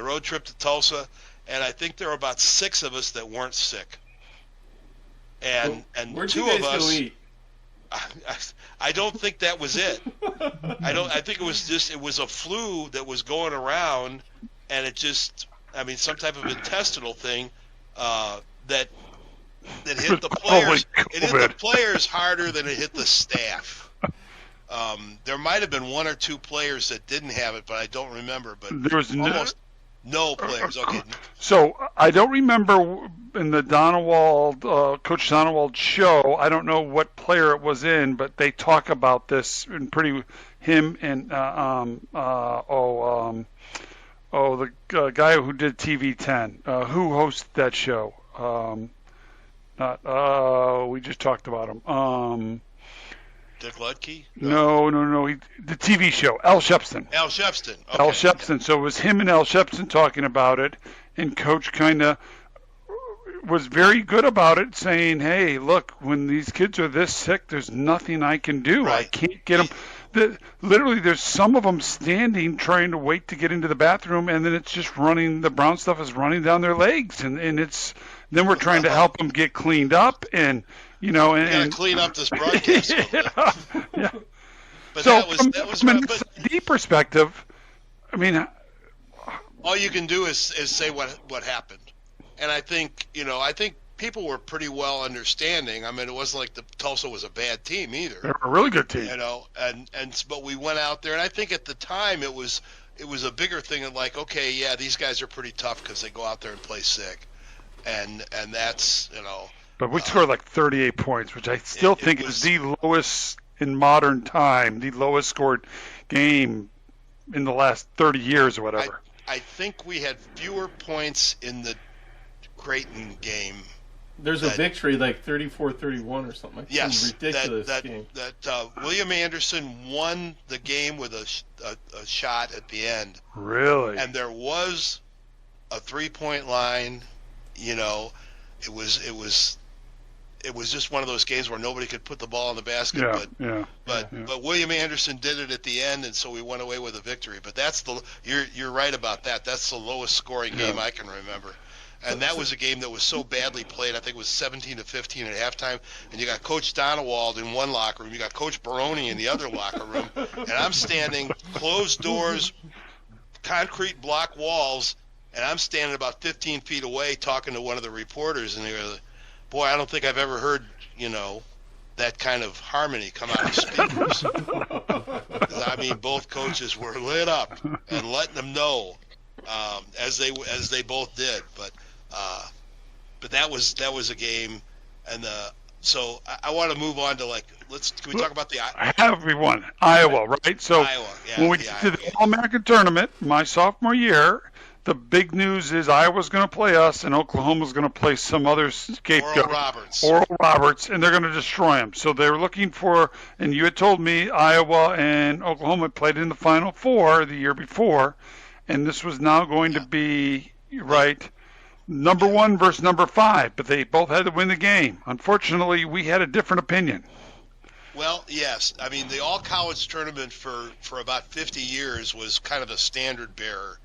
road trip to Tulsa, and I think there were about 6 of us that weren't sick. And where'd 2 you guys of us. go eat? I don't think that was it. I think it was a flu that was going around, and it just, some type of intestinal thing that hit the players. It hit the players harder than it hit the staff. There might have been 1 or 2 players that didn't have it, but I don't remember. But there was almost no players. Okay. So I don't remember in the Coach Donewald show. I don't know what player it was in, but they talk about this in him and the guy who did TV10, who hosted that show. We just talked about him. Dick Ludke? No. The TV show, Al Shepston. Al Shepston. Okay. Al Shepston. So it was him and Al Shepston talking about it, and Coach kind of was very good about it, saying, "Hey, look, when these kids are this sick, there's nothing I can do. Right. I can't get them." Literally, there's some of them standing trying to wait to get into the bathroom, and then it's just running. The brown stuff is running down their legs, and it's then we're trying to help them get cleaned up and. And clean up this broadcast. Yeah. But so that was from an SID perspective, all you can do is say what happened, and I think people were pretty well understanding. It wasn't like the Tulsa was a bad team either. They were a really good team. But we went out there, and I think at the time it was a bigger thing of like, okay, yeah, these guys are pretty tough because they go out there and play sick. and that's But we scored like 38 points, which I still think is the lowest in modern time, the lowest scored game in the last 30 years or whatever. I think we had fewer points in the Creighton game. There's a victory like 34-31 or something. Like yes, some ridiculous game. William Anderson won the game with a shot at the end. Really? And there was a 3-point line. It was just one of those games where nobody could put the ball in the basket. But William Anderson did it at the end, and so we went away with a victory. But you're right about that. That's the lowest scoring game I can remember. And that was a game that was so badly played. I think it was 17-15 at halftime. And you got Coach Donewald in one locker room. You got Coach Baroni in the other locker room. And I'm standing, closed doors, concrete block walls, and I'm standing about 15 feet away talking to one of the reporters. And they were like, boy, I don't think I've ever heard, that kind of harmony come out of speakers. 'Cause, I mean, both coaches were lit up and letting them know, as they both did. But that was a game, and so I want to move on to can we talk about the everyone Iowa, right? So Iowa, when we get to the All-American tournament, my sophomore year, the big news is Iowa's going to play us, and Oklahoma's going to play some other scapegoat, Oral Roberts, and they're going to destroy them. So they're looking for, and you had told me Iowa and Oklahoma played in the Final Four the year before, and this was now going to be number 1 versus number 5, but they both had to win the game. Unfortunately, we had a different opinion. Well, yes. I mean, the all-college tournament for about 50 years was kind of a standard bearer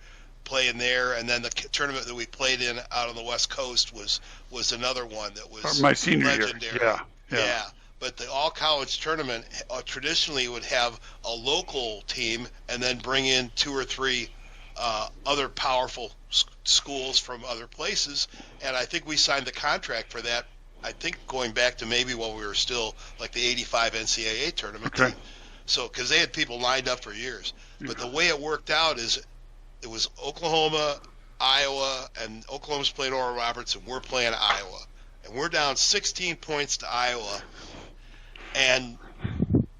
playing there, and then the tournament that we played in out on the West Coast was another one that was my senior legendary. year. Yeah. But the all-college tournament traditionally would have a local team and then bring in 2 or 3 other powerful schools from other places, and I think we signed the contract for that, I think going back to maybe when we were still like the 85 NCAA tournament team. So, because they had people lined up for years. But the way it worked out is it was Oklahoma, Iowa, and Oklahoma's playing Oral Roberts, and we're playing Iowa. And we're down 16 points to Iowa, and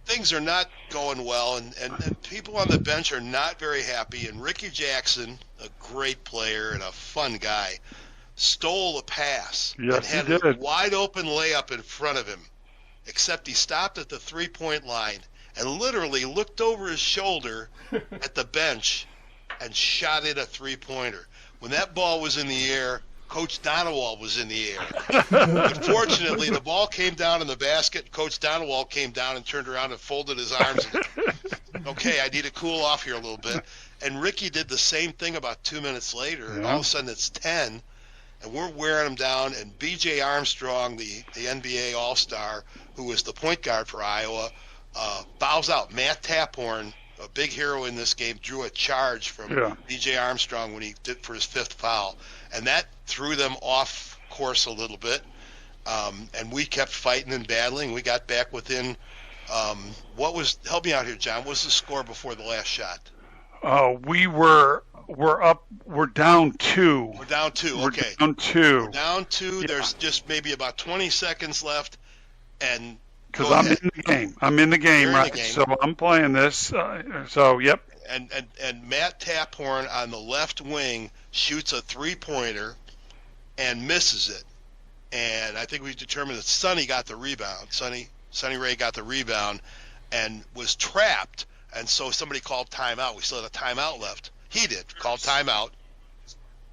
things are not going well, and people on the bench are not very happy. And Ricky Jackson, a great player and a fun guy, stole a pass and had a wide open layup in front of him, except he stopped at the 3-point line and literally looked over his shoulder at the bench and shot in a 3-pointer. When that ball was in the air, Coach Donewald was in the air. Unfortunately, the ball came down in the basket. Coach Donewald came down and turned around and folded his arms. Okay, I need to cool off here a little bit. And Ricky did the same thing about 2 minutes later, and all of a sudden it's 10, and we're wearing him down. And B.J. Armstrong, the NBA All-Star, who was the point guard for Iowa, bows out. Matt Taphorn, a big hero in this game, drew a charge from B.J. Armstrong when he did for his 5th foul. And that threw them off course a little bit. And we kept fighting and battling. We got back within help me out here, John. What was the score before the last shot? We're down 2. We're down 2, okay. We're down 2. We're down 2. Yeah. There's just maybe about 20 seconds left. And because I'm in the game. I'm in the game, right? So I'm playing this. Yep. And Matt Taphorn on the left wing shoots a 3-pointer and misses it. And I think we determined that Sonny got the rebound. Sonny Ray got the rebound and was trapped. And so somebody called timeout. We still had a timeout left. He did. Called timeout.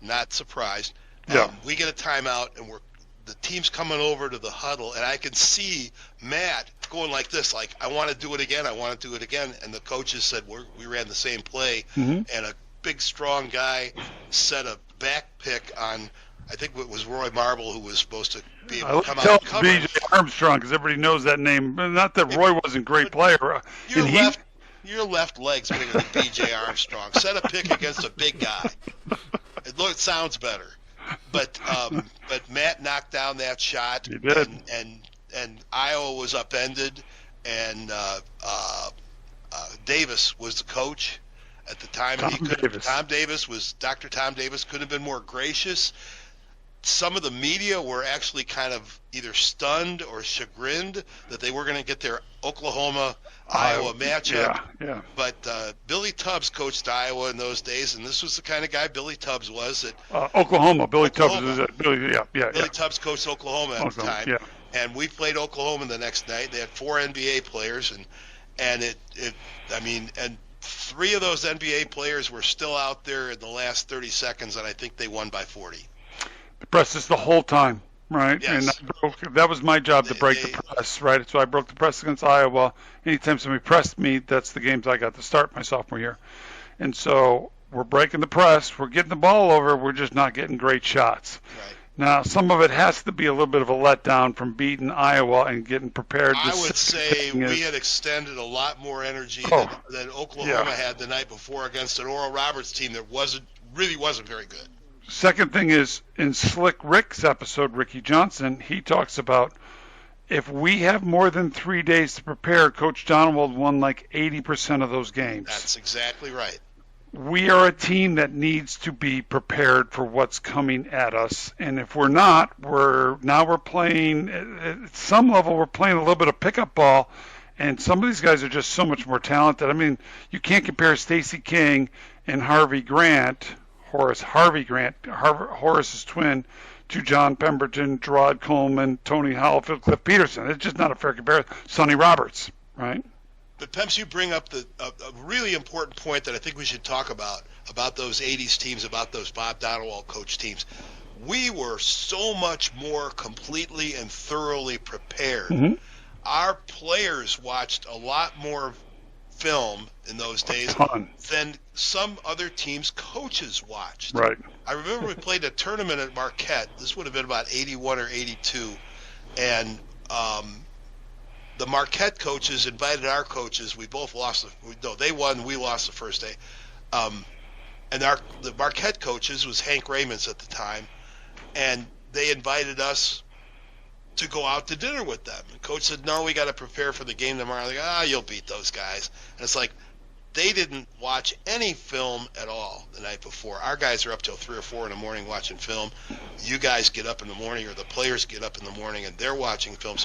Not surprised. Yeah. We get a timeout, and the team's coming over to the huddle, and I can see Matt going like this, like, I want to do it again, I want to do it again. And the coaches said we ran the same play, and a big, strong guy set a back pick on, I think it was Roy Marble, who was supposed to be able to come out and cover. B.J. Armstrong, because everybody knows that name. Not that Roy wasn't a great player. Your left leg's bigger than B.J. Armstrong. Set a pick against a big guy. It sounds better. But Matt knocked down that shot. He did. And Iowa was upended, and Davis was the coach at the time. Tom Davis couldn't have been more gracious. some of the media were actually kind of either stunned or chagrined that they were going to get their Oklahoma-Iowa matchup. Yeah. But Billy Tubbs coached Iowa in those days, and this was the kind of guy Billy Tubbs was. Oklahoma. Billy Tubbs Oklahoma. was Billy Tubbs coached Oklahoma at the time. Yeah. And we played Oklahoma the next night. They had 4 NBA players, and and 3 of those NBA players were still out there in the last 30 seconds, and I think they won by 40. The press is the whole time, right? Yes. And that was my job to break the press, right? So I broke the press against Iowa. Anytime somebody pressed me, that's the games I got to start my sophomore year. And so we're breaking the press. We're getting the ball over. We're just not getting great shots. Right. Now, some of it has to be a little bit of a letdown from beating Iowa and getting preprered. I would say we had extended a lot more energy than Oklahoma had the night before against an Oral Roberts team that really wasn't very good. Second thing is, in Slick Rick's episode, Ricky Johnson, he talks about if we have more than 3 days to prepare, Coach Donald won like 80% of those games. That's exactly right. We are a team that needs to be prepared for what's coming at us. And if we're not, we're playing, at some level, we're playing a little bit of pickup ball. And some of these guys are just so much more talented. I mean, you can't compare Stacey King and Horace's twin, to Jon Pemberton, Gerard Coleman, Tony Hollifield, Cliff Peterson. It's just not a fair comparison. Sonny Roberts, right? But Pemps, you bring up a really important point that I think we should talk about those 80s teams, about those Bob Donewald coach teams. We were so much more completely and thoroughly prepared. Mm-hmm. Our players watched a lot more film in those days than some other teams' coaches watched. Right. I remember we played a tournament at Marquette. This would have been about 81 or 82, and the Marquette coaches invited our coaches. We both lost. They won. We lost the first day. And the Marquette coaches was Hank Raymonds at the time, and they invited us to go out to dinner with them. And Coach said, "No, we got to prepare for the game tomorrow." They're like, you'll beat those guys. And it's like they didn't watch any film at all the night before. Our guys are up till 3 or 4 in the morning watching film. You guys get up in the morning, or the players get up in the morning, and they're watching film.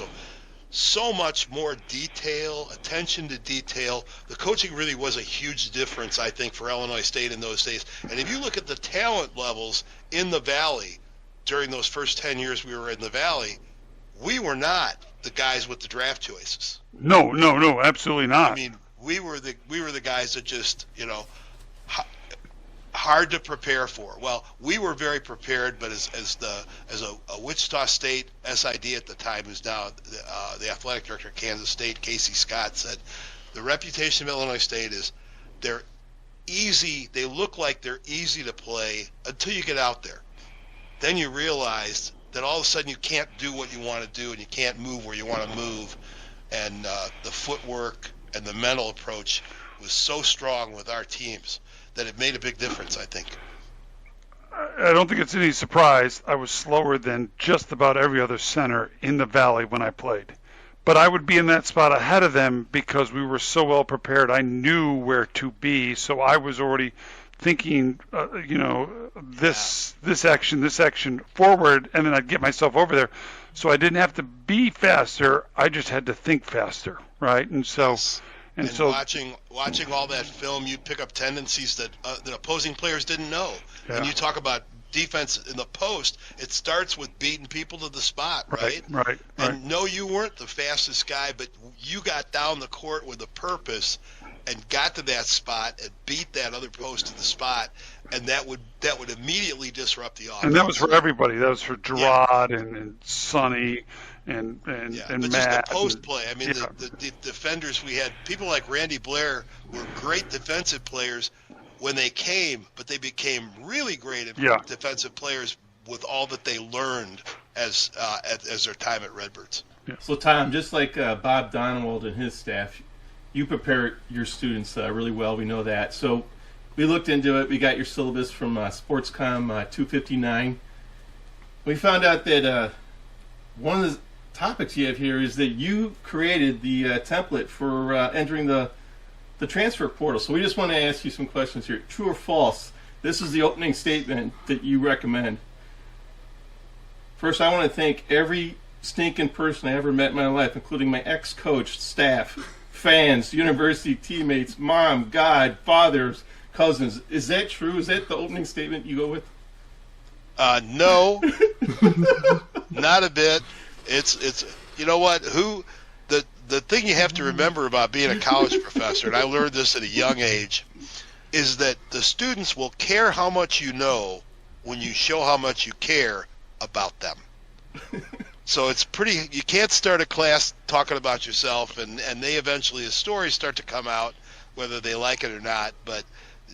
So much more detail, attention to detail. The coaching really was a huge difference, I think, for Illinois State in those days. And if you look at the talent levels in the Valley during those first 10 years we were in the Valley, we were not the guys with the draft choices. No, absolutely not. I mean, we were the guys that just, hard to prepare for. Well, we were very prepared, but as a Wichita State SID at the time, who's now the athletic director of Kansas State, Casey Scott, said, the reputation of Illinois State is they're easy. They look like they're easy to play until you get out there. Then you realize that all of a sudden you can't do what you want to do, and you can't move where you want to move. And the footwork and the mental approach was so strong with our teams that it made a big difference, I think. I don't think it's any surprise I was slower than just about every other center in the Valley when I played. But I would be in that spot ahead of them because we were so well prepared. I knew where to be, so I was already thinking, this action forward, and then I'd get myself over there. So I didn't have to be faster. I just had to think faster, right? And so, and so watching all that film, you pick up tendencies that opposing players didn't know. Yeah. And you talk about defense in the post, it starts with beating people to the spot, right? Right. And no, you weren't the fastest guy, but you got down the court with a purpose and got to that spot and beat that other post to the spot, and that would immediately disrupt the offense. And that was for everybody. That was for Gerard and Sonny and but Matt. Just the post play. I mean, the defenders we had, people like Randy Blair were great defensive players when they came, but they became really great defensive players with all that they learned as their time at Redbirds. Yeah. So, Tom, just like Bob Donewald and his staff, you prepare your students really well. We know that. So we looked into it. We got your syllabus from SportsCom 259. We found out that one of the topics you have here is that you created the template for entering the transfer portal. So we just want to ask you some questions here. True or false? This is the opening statement that you recommend. First, I want to thank every stinking person I ever met in my life, including my ex-coach, staff, fans, university teammates, mom, God, fathers, cousins. Is that true? Is that the opening statement you go with? No, not a bit. It's you know what? The thing you have to remember about being a college professor, and I learned this at a young age, is that the students will care how much you know when you show how much you care about them. So it's pretty, you can't start a class talking about yourself, and they eventually, the stories start to come out, whether they like it or not, but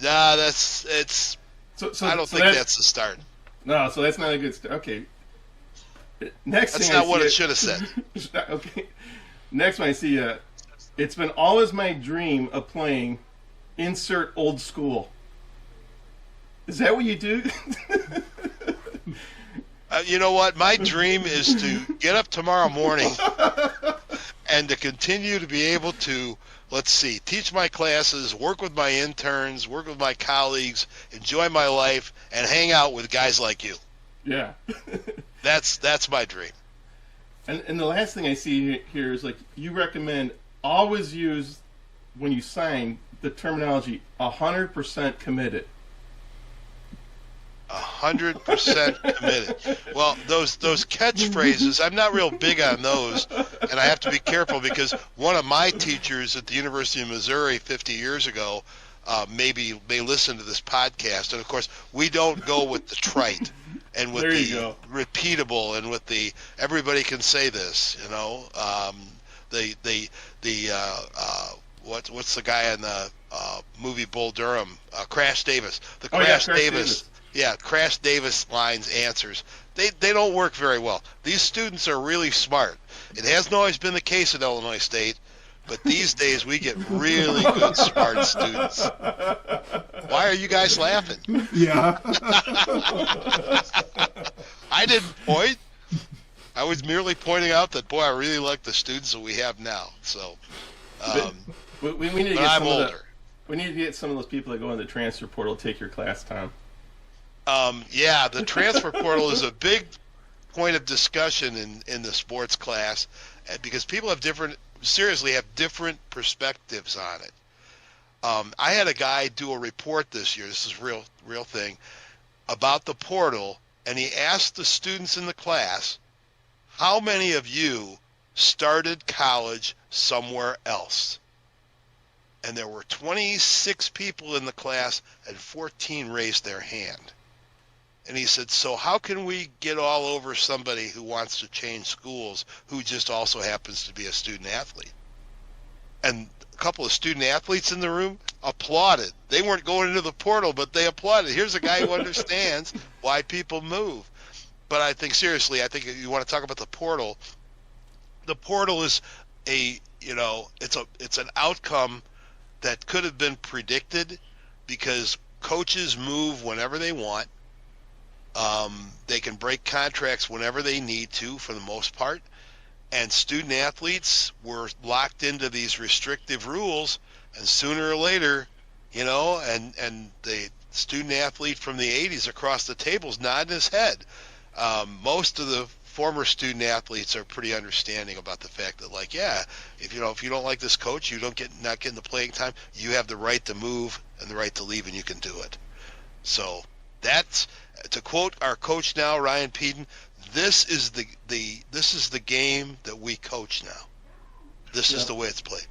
nah, I don't think that's the start. No, so that's not a good start. Okay. That's not what it should have said. Okay. Next one I see, it's been always my dream of playing insert old school. Is that what you do? You know what? My dream is to get up tomorrow morning and to continue to be able to, teach my classes, work with my interns, work with my colleagues, enjoy my life, and hang out with guys like you. Yeah. That's my dream. And the last thing I see here is, like, you recommend always use, when you sign, the terminology 100% committed. 100% committed. Well, those catchphrases, I'm not real big on those, and I have to be careful because one of my teachers at the University of Missouri 50 years ago may listen to this podcast, and of course we don't go with the trite and with the repeatable and with the everybody can say this, you know. What's the guy in the movie Bull Durham? Crash Davis. Crash Davis. Yeah, Crash Davis lines, answers. They don't work very well. These students are really smart. It hasn't always been the case at Illinois State, but these days we get really good smart students. Why are you guys laughing? Yeah. I didn't point. I was merely pointing out that, boy, I really like the students that we have now. So, we need to get I'm older. We need to get some of those people that go in the transfer portal to take your class, Tom. Yeah, the transfer portal is a big point of discussion in the sports class because people have different perspectives on it. I had a guy do a report this year, this is real thing, about the portal, and he asked the students in the class, how many of you started college somewhere else? And there were 26 people in the class, and 14 raised their hand. And he said, so how can we get all over somebody who wants to change schools who just also happens to be a student athlete? And a couple of student athletes in the room applauded. They weren't going into the portal, but they applauded. Here's a guy who understands why people move. But I think, seriously, if you want to talk about the portal is it's an outcome that could have been predicted because coaches move whenever they want. They can break contracts whenever they need to, for the most part. And student athletes were locked into these restrictive rules, and sooner or later, and the student athlete from the 80s across the table is nodding his head. Most of the former student athletes are pretty understanding about the fact that, if you don't like this coach, you not getting the playing time, you have the right to move and the right to leave, and you can do it. So that's, to quote our coach now, Ryan Peden, this is the game that we coach now. This is the way it's played.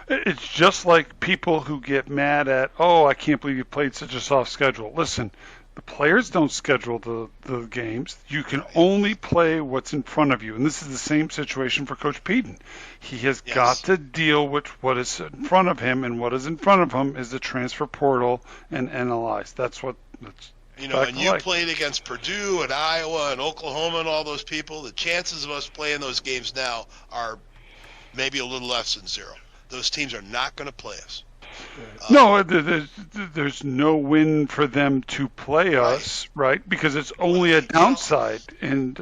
It's just like people who get mad at, I can't believe you played such a soft schedule. Listen, the players don't schedule the games. You can only play what's in front of you. And this is the same situation for Coach Peden. He has got to deal with what is in front of him, and what is in front of him is the transfer portal and NLIs. That's and you played against Purdue and Iowa and Oklahoma and all those people. The chances of us playing those games now are maybe a little less than zero. Those teams are not going to play us. No, there's no win for them to play us, right? Because it's only a downside, and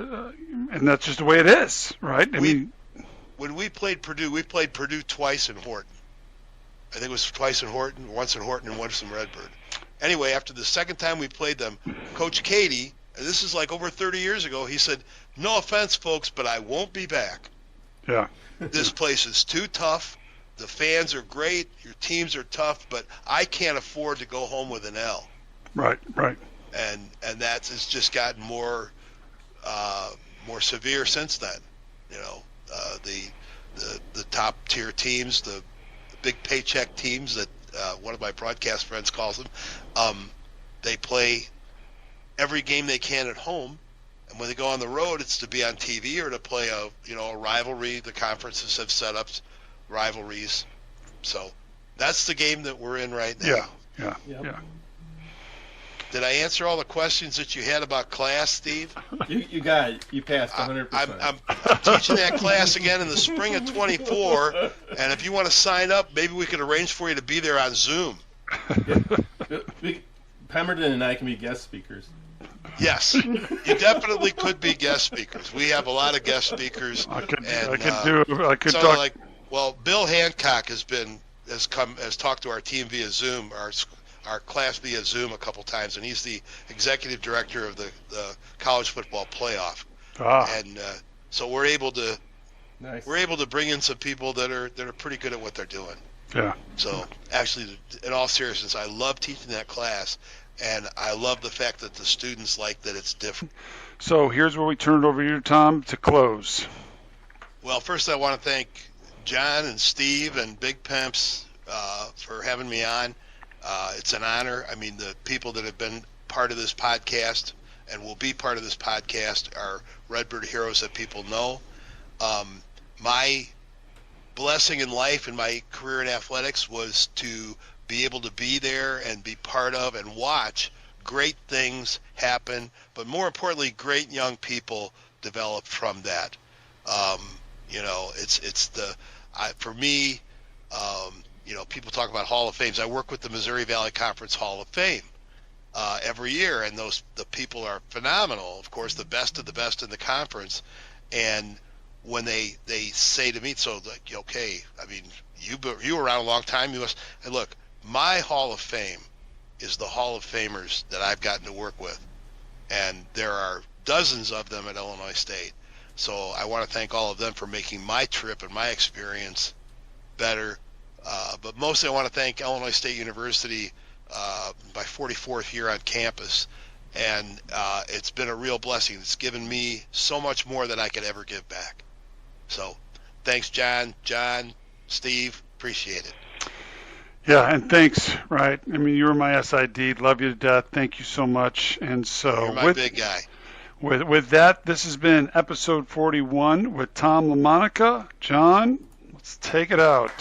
that's just the way it is, right? When we played Purdue twice in Horton. I think it was twice in Horton, once in Horton, and once in Redbird. Anyway, after the second time we played them, Coach Cady, and this is like over 30 years ago, he said, "No offense, folks, but I won't be back. Yeah. This place is too tough. The fans are great. Your teams are tough, but I can't afford to go home with an L." Right. And it's just gotten more severe since then. You know, the top tier teams, the big paycheck teams that one of my broadcast friends calls them, they play every game they can at home, and when they go on the road, it's to be on TV or to play a rivalry. The conferences have set up rivalries, so that's the game that we're in right now. Yeah. Did I answer all the questions that you had about class, Steve? You got it. You passed 100%. I'm teaching that class again in the spring of 24, and if you want to sign up, maybe we could arrange for you to be there on Zoom. Pemberton and I can be guest speakers. Yes, you definitely could be guest speakers. We have a lot of guest speakers. I could talk. Well, Bill Hancock has talked to our team via Zoom, our class via Zoom a couple times, and he's the executive director of the college football playoff. And so we're able to bring in some people that are pretty good at what they're doing. Yeah. So actually, in all seriousness, I love teaching that class, and I love the fact that the students like that it's different. So here's where we turn it over to you, Tom, to close. Well, first I want to thank Jon and Steve and Big Pimps for having me on. It's an honor. I mean, the people that have been part of this podcast and will be part of this podcast are Redbird heroes that people know. My blessing in life and my career in athletics was to be able to be there and be part of and watch great things happen, but more importantly, great young people develop from that. For me, people talk about Hall of Fames. I work with the Missouri Valley Conference Hall of Fame every year, and the people are phenomenal. Of course, the best of the best in the conference. And when they say to me, so like, okay, I mean, you were around a long time. You must. And look, my Hall of Fame is the Hall of Famers that I've gotten to work with, and there are dozens of them at Illinois State. So I want to thank all of them for making my trip and my experience better. But mostly I want to thank Illinois State University, my 44th year on campus. And it's been a real blessing. It's given me so much more than I could ever give back. So thanks, Jon, Steve, appreciate it. Yeah, and thanks, right? I mean, you were my SID. Love you to death. Thank you so much. And so you're my big guy. With that, this has been episode 41 with Tom Lamonica. Jon, let's take it out.